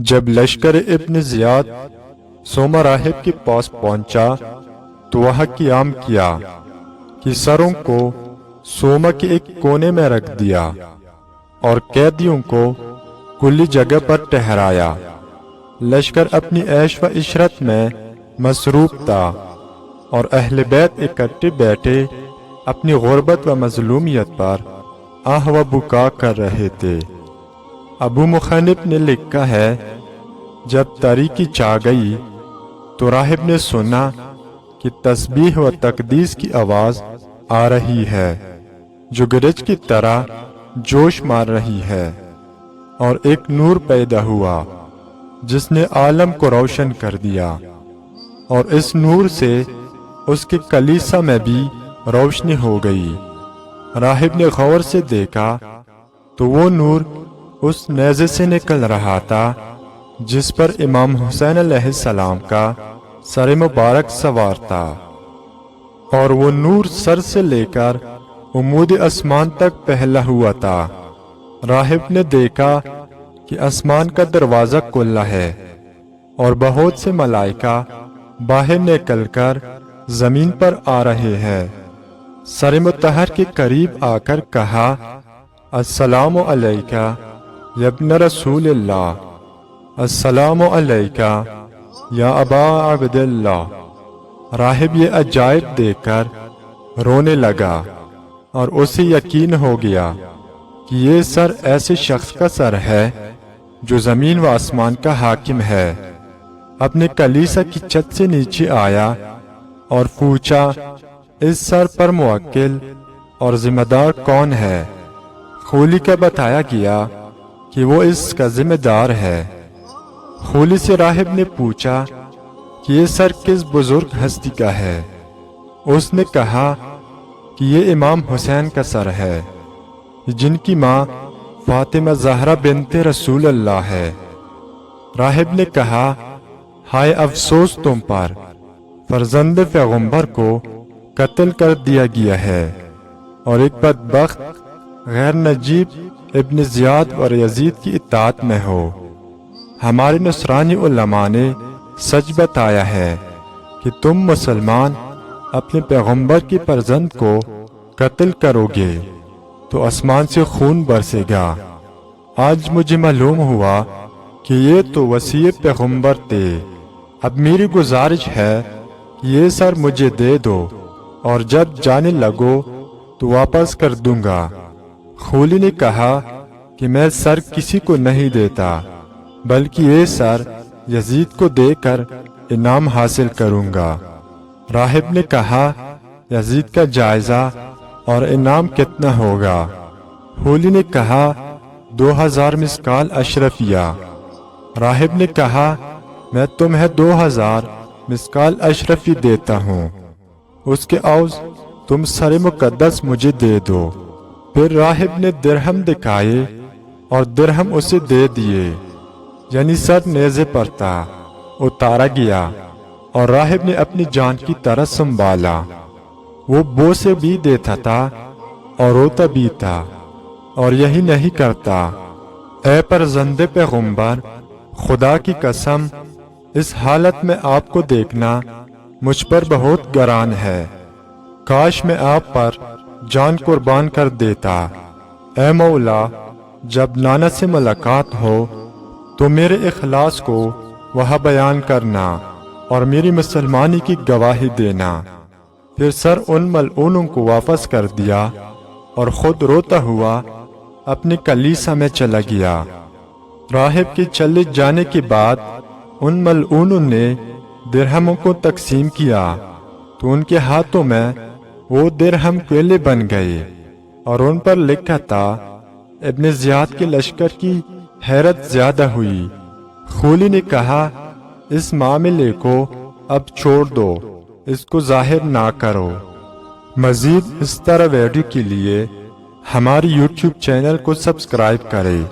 جب لشکر ابن زیاد سوما راہب کے پاس پہنچا تو وہاں قیام کیا کہ سروں کو سوما کے ایک کونے میں رکھ دیا اور قیدیوں کو کھلی جگہ پر ٹھہرایا۔ لشکر اپنی عیش و عشرت میں مصروف تھا اور اہل بیت اکٹھے بیٹھے اپنی غربت و مظلومیت پر آہ و بکا کر رہے تھے۔ ابو مخنف نے لکھا ہے، جب تاریکی چھا گئی تو راہب نے سنا کہ تسبیح و تقدیس کی آواز آ رہی ہے جو گرج کی طرح جوش مار رہی ہے، اور ایک نور پیدا ہوا جس نے عالم کو روشن کر دیا، اور اس نور سے اس کے کلیسا میں بھی روشنی ہو گئی۔ راہب نے غور سے دیکھا تو وہ نور اس نیزے سے نکل رہا تھا جس پر امام حسین علیہ السلام کا سر مبارک سوار تھا، اور وہ نور سر سے لے کر عمود آسمان تک پھیلا ہوا تھا۔ راہب نے دیکھا کہ آسمان کا دروازہ کھلا ہے اور بہت سے ملائکہ باہر نکل کر زمین پر آ رہے ہیں۔ سر مطہر کے قریب آ کر کہا، السلام علیکہ یا ابن رسول اللہ، السلام علیکہ یا ابا عبداللہ۔ راہب یہ عجائب دیکھ کر رونے لگا اور اسے یقین ہو گیا کہ یہ سر ایسے شخص کا سر ہے جو زمین و آسمان کا حاکم ہے۔ اپنے کلیسا کی چھت سے نیچے آیا اور پوچھا، اس سر پر موکل اور ذمہ دار کون ہے؟ خولی کا بتایا گیا کہ وہ اس کا ذمہ دار ہے۔ خولی سے راہب نے پوچھا کہ یہ سر کس بزرگ ہستی کا ہے؟ اس نے کہا کہ یہ امام حسین کا سر ہے جن کی ماں فاطمہ زہرا بنت رسول اللہ ہے۔ راہب نے کہا، ہائے افسوس تم پر، فرزند پیغمبر کو قتل کر دیا گیا ہے، اور ایک بدبخت غیر نجیب ابن زیاد اور یزید کی اطاعت میں ہو۔ ہمارے نصرانی علماء نے سچ بتایا ہے کہ تم مسلمان اپنے پیغمبر کی فرزند کو قتل کرو گے تو آسمان سے خون برسے گا۔ آج مجھے معلوم ہوا کہ یہ تو وصی پیغمبر تھے۔ اب میری گزارش ہے کہ یہ سر مجھے دے دو، اور جب جانے لگو تو واپس کر دوں گا۔ خولی نے کہا کہ میں سر کسی کو نہیں دیتا، بلکہ یہ سر یزید کو دے کر انعام حاصل کروں گا۔ راہب نے کہا، یزید کا جائزہ اور انعام کتنا ہوگا؟ خولی نے کہا، 2000 مسکال اشرفیہ۔ راہب نے کہا، میں تمہیں 2000 مسکال اشرفی دیتا ہوں، اس کے عوض تم سر مقدس مجھے دے دو۔ پھر راہب نے درہم دکھائے اور درہم اسے دے دیے، یعنی سر نیزے پر تھا، اتارا گیا، اور راہب نے اپنی جان کی طرح سنبھالا۔ وہ بوسے بھی دیتا تھا اور روتا بھی تھا، اور یہی نہیں کرتا، اے فرزند پیغمبر، خدا کی قسم اس حالت میں آپ کو دیکھنا مجھ پر بہت گران ہے۔ کاش میں آپ پر جان قربان کر دیتا۔ اے مولا، جب نانا سے ملاقات ہو تو میرے اخلاص کو وہاں بیان کرنا اور میری مسلمانی کی گواہی دینا۔ پھر سر ان ملعونوں کو واپس کر دیا اور خود روتا ہوا اپنے کلیسا میں چلا گیا۔ راہب کے چلے جانے کے بعد ان ملعونوں نے درہموں کو تقسیم کیا تو ان کے ہاتھوں میں وہ درہم کوئلے بن گئے، اور ان پر لکھا تھا، ابن زیاد کے لشکر کی حیرت زیادہ ہوئی۔ خولی نے کہا، اس معاملے کو اب چھوڑ دو، اس کو ظاہر نہ کرو۔ مزید اس طرح ویڈیو کے لیے ہماری یوٹیوب چینل کو سبسکرائب کریں۔